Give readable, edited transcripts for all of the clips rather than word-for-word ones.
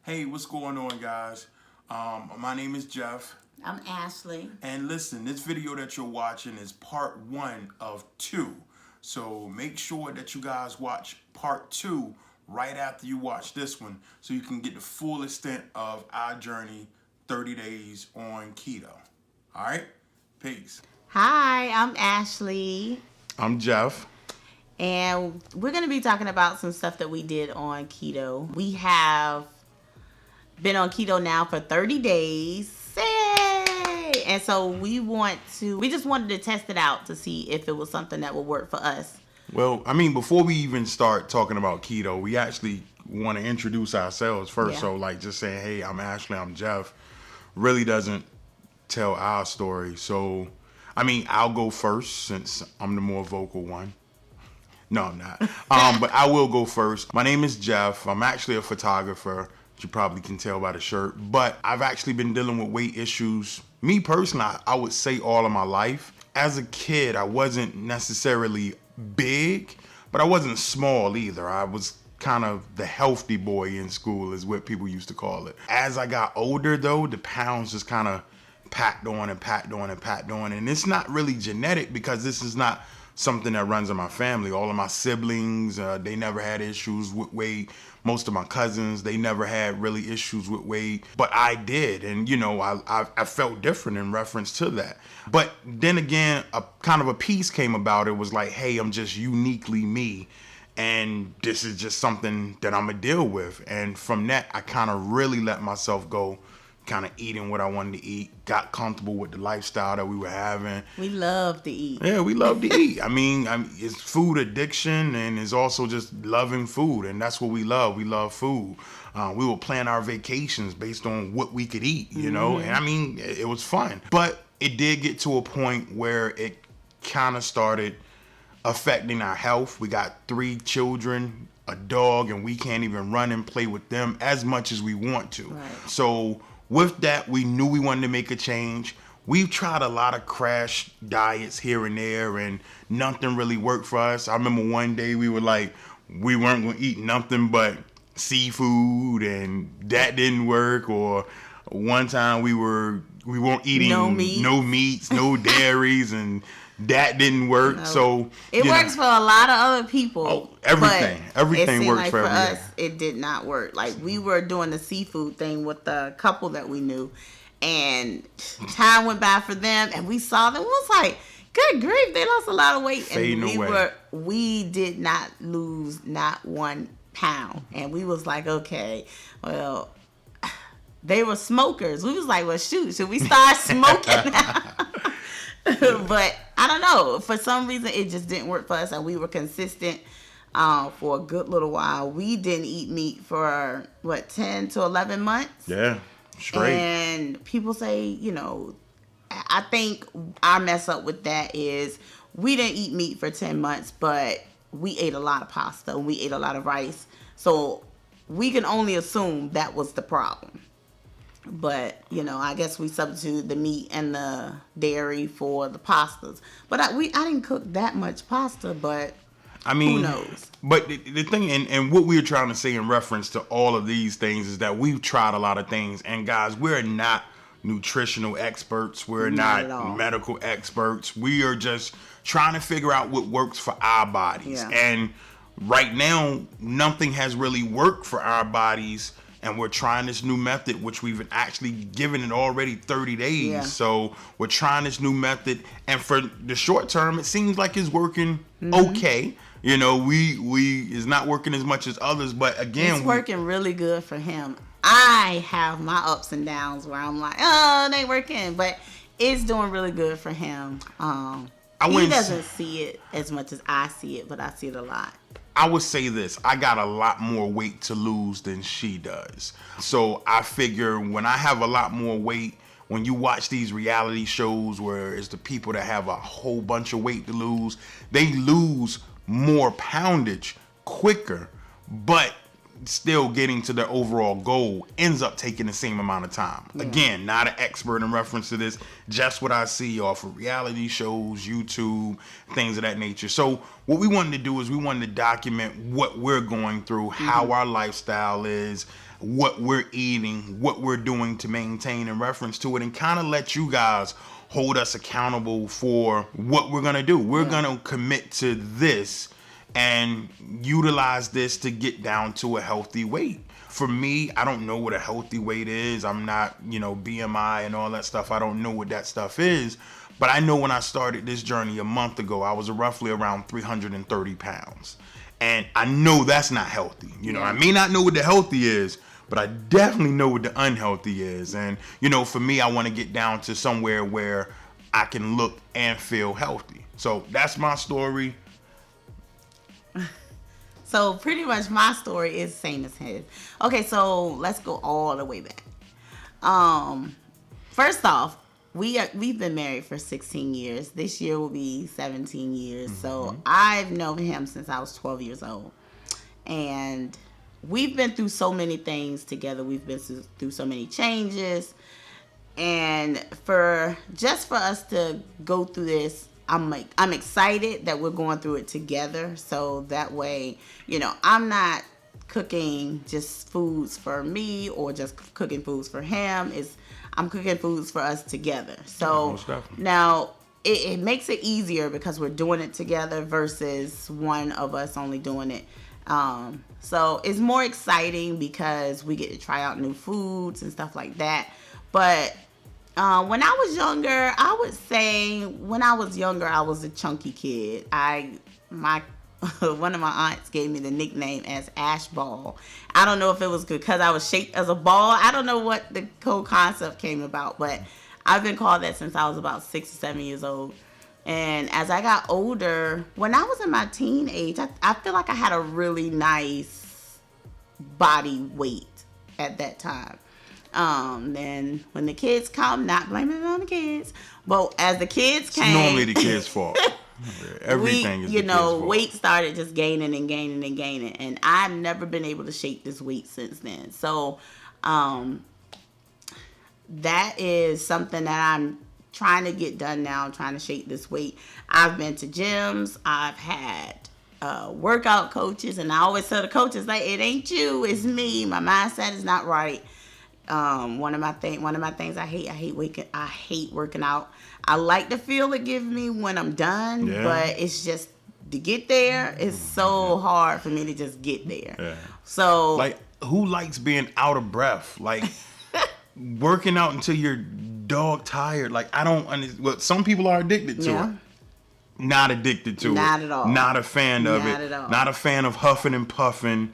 Hey, what's going on, guys? My name is Jeff. I'm Ashley. And listen, this video that you're watching is part one of two. So make sure that you guys watch part two right after you watch this one so you can get the full extent of our journey 30 days on keto. All right? Peace. Hi, I'm Ashley. I'm Jeff. And we're going to be talking about some stuff that we did on keto. We have been on keto now for 30 days. Yay! And so we just wanted to test it out to see if it was something that would work for us. Well, before we even start talking about keto, we actually want to introduce ourselves first. Yeah. So, just saying, hey, I'm Ashley, I'm Jeff, really doesn't tell our story. So, I'll go first since I'm the more vocal one. No, I'm not. But I will go first. My name is Jeff. I'm actually a photographer. You probably can tell by the shirt. But I've actually been dealing with weight issues. Me personally, I would say all of my life. As a kid, I wasn't necessarily big, but I wasn't small either. I was kind of the healthy boy in school is what people used to call it. As I got older, though, the pounds just kind of packed on and packed on and packed on. And it's not really genetic because this is not something that runs in my family. All of my siblings, they never had issues with weight. Most of my cousins, they never had really issues with weight, but I did. And, I felt different in reference to that. But then again, a kind of a piece came about. It was like, hey, I'm just uniquely me. And this is just something that I'm going to deal with. And from that, I kind of really let myself go, kind of eating what I wanted to eat, got comfortable with the lifestyle that we were having. We love to eat. Yeah, we love to eat. It's food addiction and it's also just loving food. And that's what we love. We love food. We will plan our vacations based on what we could eat, you know? And it was fun. But it did get to a point where it kind of started affecting our health. We got 3 children, a dog, and we can't even run and play with them as much as we want to. Right. So with that, we knew we wanted to make a change. We've tried a lot of crash diets here and there, and nothing really worked for us. I remember one day we were like, we weren't going to eat nothing but seafood, and that didn't work. Or one time we weren't eating no meats, no dairies, and that didn't work. No. So it works for a lot of other people. Oh, everything works like for everyone. Us, it did not work. Like we were doing the seafood thing with the couple that we knew, and time went by for them, and we saw them. It was like, good grief, they lost a lot of weight, and we did not lose not 1 pound, and we was like, okay, well. They were smokers. We was like, well, shoot, should we start smoking now? But I don't know. For some reason, it just didn't work for us, and we were consistent for a good little while. We didn't eat meat for, 10 to 11 months? Yeah, straight. And people say, I think our mess up with that is we didn't eat meat for 10 months, but we ate a lot of pasta, and we ate a lot of rice. So we can only assume that was the problem. But, I guess we substituted the meat and the dairy for the pastas. But I didn't cook that much pasta, but who knows? But the thing, and what we were trying to say in reference to all of these things is that we've tried a lot of things. And guys, we're not nutritional experts. We're not medical experts. We are just trying to figure out what works for our bodies. Yeah. And right now, nothing has really worked for our bodies. And we're trying this new method, which we've actually given it already 30 days. Yeah. So we're trying this new method. And for the short term, it seems like it's working okay. We is not working as much as others. But again, it's working really good for him. I have my ups and downs where I'm like, oh, it ain't working. But it's doing really good for him. He doesn't see it as much as I see it, but I see it a lot. I would say this, I got a lot more weight to lose than she does. So I figure when I have a lot more weight, when you watch these reality shows where it's the people that have a whole bunch of weight to lose, they lose more poundage quicker, but still getting to their overall goal ends up taking the same amount of time. Yeah. Again, not an expert in reference to this, just what I see off of reality shows, YouTube, things of that nature. So what we wanted to do is we wanted to document what we're going through, how our lifestyle is, what we're eating, what we're doing to maintain in reference to it, and kind of let you guys hold us accountable for what we're gonna do. We're gonna commit to this and utilize this to get down to a healthy weight. For me, I don't know what a healthy weight is. I'm not, BMI and all that stuff. I don't know what that stuff is. But I know when I started this journey a month ago, I was roughly around 330 pounds. And I know that's not healthy. I may not know what the healthy is, but I definitely know what the unhealthy is. And, for me, I want to get down to somewhere where I can look and feel healthy. So that's my story. So pretty much my story is the same as his. Okay, so let's go all the way back. First off, we've been married for 16 years. This year will be 17 years. Mm-hmm. So I've known him since I was 12 years old. And we've been through so many things together. We've been through so many changes. And for us to go through this, I'm excited that we're going through it together. So that way, I'm not cooking just foods for me or just cooking foods for him. I'm cooking foods for us together. So now it makes it easier because we're doing it together versus one of us only doing it. So it's more exciting because we get to try out new foods and stuff like that. But when I was younger, I would say I was a chunky kid. One of my aunts gave me the nickname as Ash Ball. I don't know if it was because I was shaped as a ball. I don't know what the whole concept came about, but I've been called that since I was about 6 or 7 years old. And as I got older, when I was in my teenage, I feel like I had a really nice body weight at that time. Then when the kids come, not blaming it on the kids, but as the kids came, it's normally the kids' fault. Everything is the kids' fault. Weight started just gaining and gaining and gaining, and I've never been able to shape this weight since then. So, that is something that I'm trying to get done now. I'm trying to shape this weight. I've been to gyms. I've had workout coaches, and I always tell the coaches, like, it ain't you, it's me. My mindset is not right. One of my things I hate working out. I like the feel it gives me when I'm done, but it's just to get there. It's so hard for me to just get there. Yeah. So, like, who likes being out of breath? Like, working out until you're dog tired. Like, I don't understand. Well, some people are addicted to it. Not addicted to it. Not at all. Not a fan of it. Not at all. Not a fan of huffing and puffing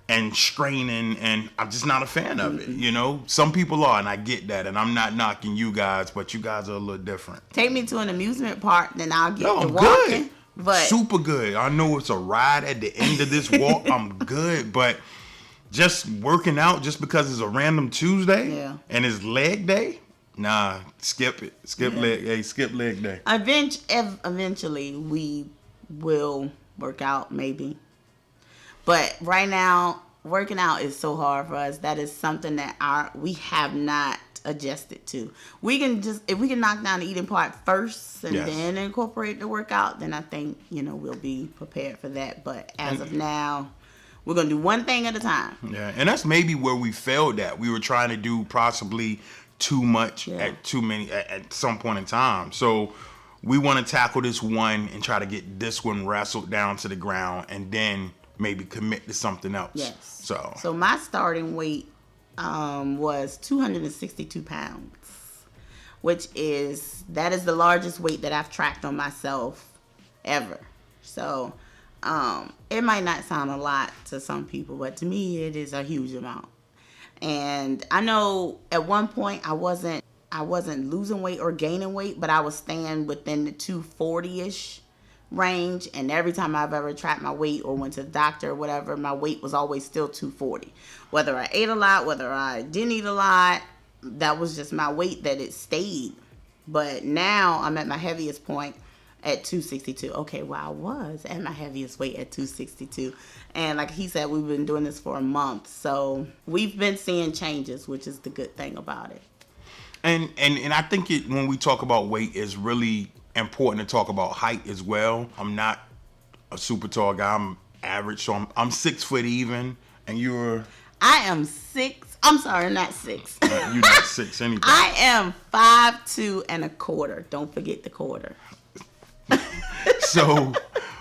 and straining, and I'm just not a fan of it. Some people are, and I get that, and I'm not knocking you guys, but you guys are a little different. Take me to an amusement park, then I'll get to walking. Good. But super good. I know it's a ride at the end of this walk. I'm good, but just working out just because it's a random Tuesday and it's leg day, nah, skip it. Skip leg day. Eventually, we will work out, maybe. But right now, working out is so hard for us. That is something that we have not adjusted to. If we can knock down the eating part first and then incorporate the workout, then I think, we'll be prepared for that. But as of now, we're going to do one thing at a time. Yeah, and that's maybe where we failed at. We were trying to do possibly too much at some point in time. So we want to tackle this one and try to get this one wrestled down to the ground and then maybe commit to something else. Yes. So my starting weight was 262 pounds, that is the largest weight that I've tracked on myself ever. So it might not sound a lot to some people, but to me it is a huge amount. And I know at one point I wasn't losing weight or gaining weight, but I was staying within the 240-ish range, and every time I've ever tracked my weight or went to the doctor or whatever, my weight was always still 240. Whether I ate a lot, whether I didn't eat a lot, that was just my weight that it stayed. But now I'm at my heaviest point at 262. Okay, well, I was at my heaviest weight at 262. And like he said, we've been doing this for a month. So we've been seeing changes, which is the good thing about it. And I think when we talk about weight, is really important to talk about height as well. I'm not a super tall guy. I'm average, so I'm 6 foot even, and you're I am 6. I'm sorry, not 6. You're not 6 anything. I am 5'2" and a quarter. Don't forget the quarter. So,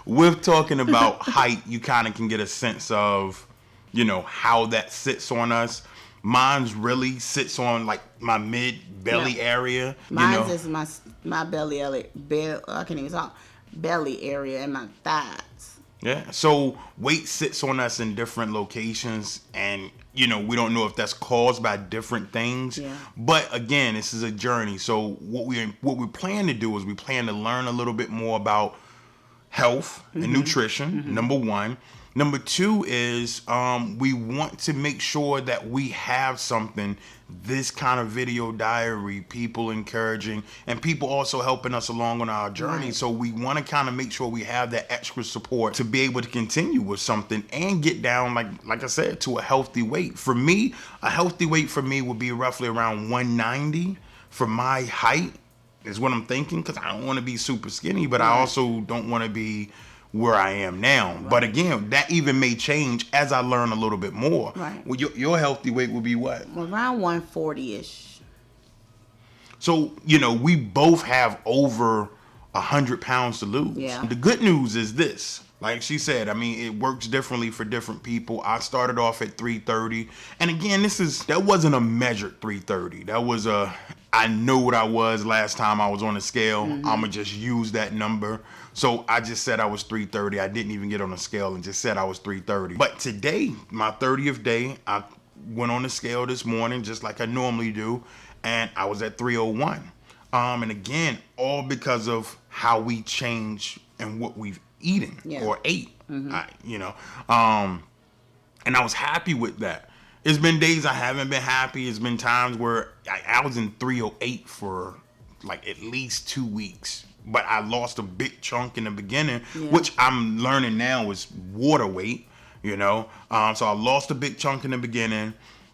with talking about height, you kind of can get a sense of, how that sits on us. Mine's really sits on like my mid belly area. Mine's is my belly area. I can't even talk. Belly area and my thighs. Yeah. So weight sits on us in different locations, and we don't know if that's caused by different things. Yeah. But again, this is a journey. So what we plan to do is we plan to learn a little bit more about health and nutrition. Number 1. Number 2 is we want to make sure that we have something, this kind of video diary, people encouraging, and people also helping us along on our journey. Right. So we want to kind of make sure we have that extra support to be able to continue with something and get down, like I said, to a healthy weight. For me, a healthy weight for me would be roughly around 190 for my height is what I'm thinking, because I don't want to be super skinny, but I also don't want to be where I am now. Right. But again, that even may change as I learn a little bit more. Right. Well, your healthy weight will be what? Around 140-ish. So, we both have over 100 pounds to lose. Yeah. The good news is this. Like she said, it works differently for different people. I started off at 330. And again, that wasn't a measured 330. That was I know what I was last time I was on the scale. I'm going to just use that number. So I just said I was 330. I didn't even get on the scale and just said I was 330. But today, my 30th day, I went on the scale this morning just like I normally do. And I was at 301. And again, all because of how we change and what we've eaten or ate, and I was happy with that. It's been days I haven't been happy. It's been times where I was in 308 for like at least 2 weeks, but I lost a big chunk in the beginning, which I'm learning now is water weight, so I lost a big chunk in the beginning,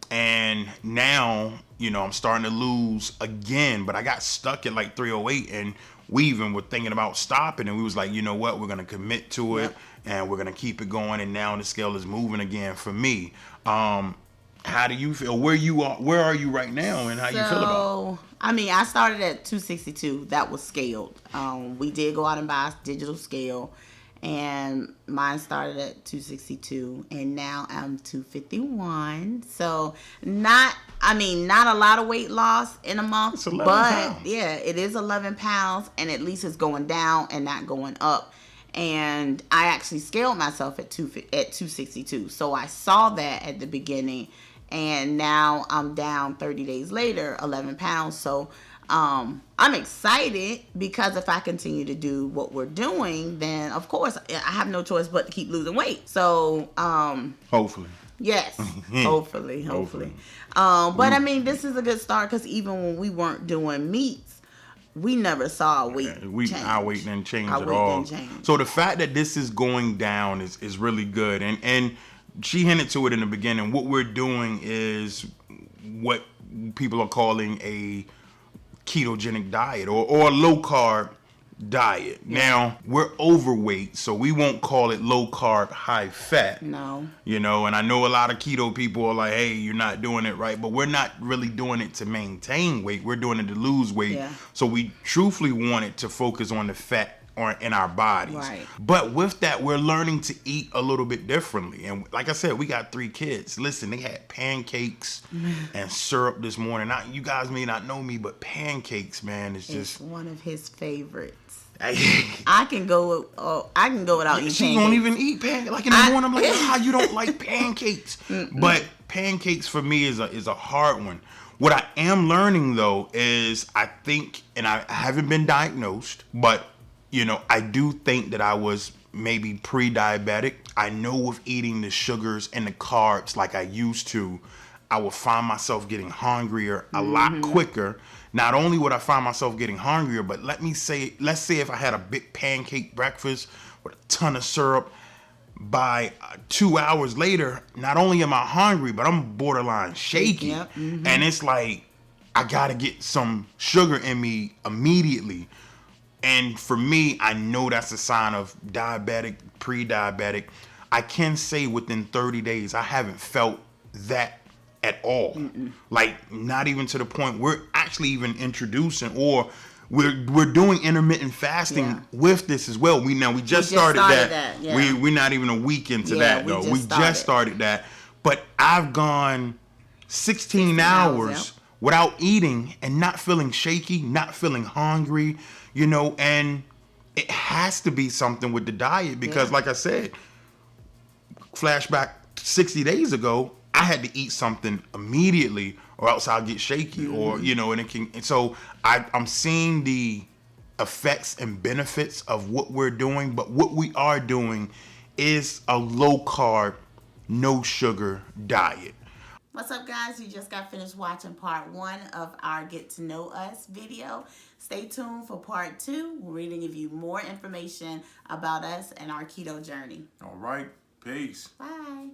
and now, I'm starting to lose again, but I got stuck at like 308, and we even were thinking about stopping, and we was like, you know what, we're going to commit to it, and we're going to keep it going, and now the scale is moving again for me. How do you feel? Where are you right now, and how you feel about it? I started at 262. That was scaled. We did go out and buy a digital scale, and mine started at 262, and now I'm 251. So not a lot of weight loss in a month, it's 11 but pounds. Yeah, it is 11 pounds, and at least it's going down and not going up. And I actually scaled myself at 262. So I saw that at the beginning, and now I'm down 30 days later, 11 pounds. So I'm excited, because if I continue to do what we're doing, then of course I have no choice but to keep losing weight. So Hopefully. Yes, hopefully. But this is a good start, because even when we weren't doing meats, we never saw a weight change. Our weight didn't change at all. So the fact that this is going down is really good. And she hinted to it in the beginning. What we're doing is what people are calling a ketogenic diet or a low carb diet. Yeah. Now, we're overweight, so we won't call it low carb, high fat. No. And I know a lot of keto people are like, hey, you're not doing it right, but we're not really doing it to maintain weight. We're doing it to lose weight. Yeah. So we truthfully want it to focus on the fat in our bodies. Right. But with that, we're learning to eat a little bit differently. And like I said, we got 3 kids. Listen, they had pancakes and syrup this morning. Now, you guys may not know me, but pancakes, man, is just one of his favorites. I can go without eating. She won't even eat pancakes. Like in the morning, I'm like, how you don't like pancakes? But pancakes for me is a hard one. What I am learning though is I think, and I haven't been diagnosed, but I do think that I was maybe pre-diabetic. I know with eating the sugars and the carbs like I used to, I would find myself getting hungrier a lot quicker. Not only would I find myself getting hungrier, but let's say if I had a big pancake breakfast with a ton of syrup, by 2 hours later, not only am I hungry, but I'm borderline shaky. Yep. And it's like, I gotta get some sugar in me immediately. And for me, I know that's a sign of diabetic, pre-diabetic. I can say within 30 days, I haven't felt that at all. Like, not even to the point we're actually even introducing, or we're doing intermittent fasting with this as well. We just started that. We're not even a week into that though. We just started that. But I've gone 16 hours without eating and not feeling shaky, not feeling hungry, and it has to be something with the diet because like I said, flashback 60 days ago, I had to eat something immediately or else I'll get shaky or, and it can, and so I'm seeing the effects and benefits of what we're doing, but what we are doing is a low carb, no sugar diet. What's up, guys? You just got finished watching part 1 of our Get to Know Us video. Stay tuned for part 2. We're going to give you more information about us and our keto journey. All right. Peace. Bye.